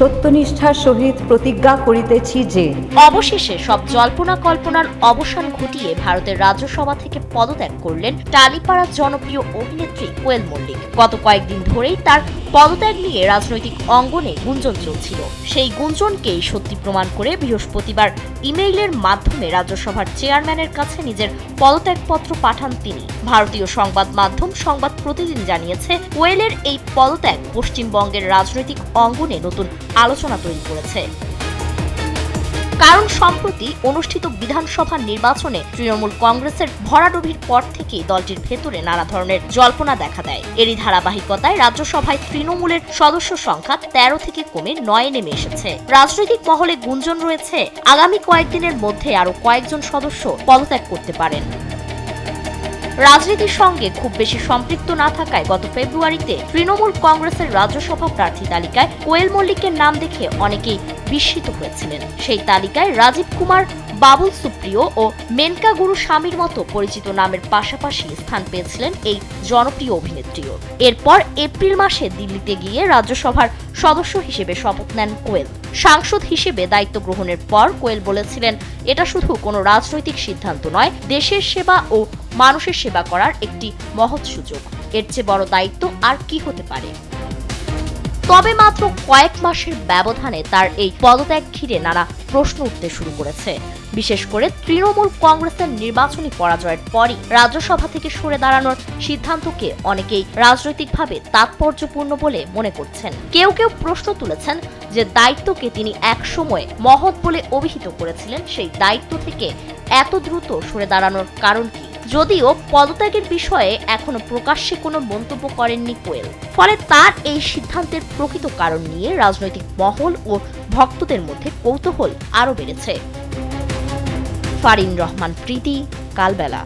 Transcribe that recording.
সত্যনিষ্ঠার সহিত প্রতিজ্ঞা করিতেছি যে অবশেষে সব জল্পনা কল্পনার অবসান ঘটিয়ে ভারতের রাজ্যসভা থেকে পদত্যাগ করলেন টালিপাড়ার জনপ্রিয় অভিনেত্রী কোয়েল মল্লিক। গত কয়েকদিন ধরেই তার পদত্যাগ নিয়ে রাজনৈতিক অঙ্গনে গুঞ্জন চলছিল। সেই গুঞ্জনকেই সত্যি প্রমাণ করে বৃহস্পতিবার ইমেইলের মাধ্যমে রাজ্যসভার চেয়ারম্যানের কাছে নিজের পদত্যাগপত্র পাঠান তিনি। ভারতীয় সংবাদ মাধ্যম সংবাদ প্রতিদিন জানিয়েছে, কোয়েলের এই পদত্যাগ পশ্চিমবঙ্গের রাজনৈতিক অঙ্গনে নতুন আলোচনা তৈরি করেছে। কারণ সম্প্রতি অনুষ্ঠিত বিধানসভা নির্বাচনে তৃণমূল কংগ্রেসের ভরাডুবির পর থেকেই দলটির ভেতরে নানা ধরনের জল্পনা দেখা দেয়। এরই ধারাবাহিকতায় রাজ্যসভায় তৃণমূলের সদস্য সংখ্যা 13 থেকে কমে 9 নেমে এসেছে। রাজনৈতিক মহলে গুঞ্জন রয়েছে, আগামী কয়েকদিনের মধ্যে আরো কয়েকজন সদস্য পদত্যাগ করতে পারেন। রাজনীতির সঙ্গে খুব বেশি সম্পৃক্ত না থাকায় গত ফেব্রুয়ারিতে তৃণমূল কংগ্রেসের রাজ্যসভা প্রার্থী তালিকায় কোয়েল মল্লিকের নাম দেখে অনেকেই বিস্মিত হয়েছিলেন। সেই তালিকায় রাজীব কুমার, বাবুল সুপ্রিয় ও মেনকা গুরু স্বামীর মতো পরিচিত নামের পাশাপাশি স্থান পেয়েছিলেন এই জনপ্রিয় অভিনেত্রীও। এরপর এপ্রিল মাসে দিল্লিতে গিয়ে রাজ্যসভার সদস্য হিসেবে শপথ নেন কোয়েল। সাংসদ হিসেবে দায়িত্ব গ্রহণের পর কোয়েল বলেছিলেন, এটা শুধু কোনো রাজনৈতিক সিদ্ধান্ত নয়, দেশের সেবা ও মানুষের সেবা করার একটি মহৎ সুযোগ। এর চেয়ে বড় দায়িত্ব আর কি হতে পারে? তবে মাত্র কয়েক মাসের ব্যবধানে তার এই পদত্যাগ ঘিরে নানা প্রশ্ন উঠতে শুরু করেছে। বিশেষ করে তৃণমূল কংগ্রেসের নির্বাচনী পরাজয়ের পরই রাজ্যসভা থেকে সরে দাঁড়ানোর সিদ্ধান্তকে অনেকেই রাজনৈতিকভাবে তাৎপর্যপূর্ণ বলে মনে করছেন। কেউ কেউ প্রশ্ন তুলেছেন যে দায়িত্বকে তিনি একসময় মহৎ বলে অভিহিত করেছিলেন, সেই দায়িত্ব থেকে এত দ্রুত সরে দাঁড়ানোর কারণ কি? যদিও পদত্যাগের বিষয়ে এখনো প্রকাশ্যে কোনো মন্তব্য করেননি কোয়েল, ফলে তার এই সিদ্ধান্তের প্রকৃত কারণ নিয়ে রাজনৈতিক মহল ও ভক্তদের মধ্যে কৌতূহল আরও বেড়েছে। ফারিন রহমান প্রীতি, কালবেলা।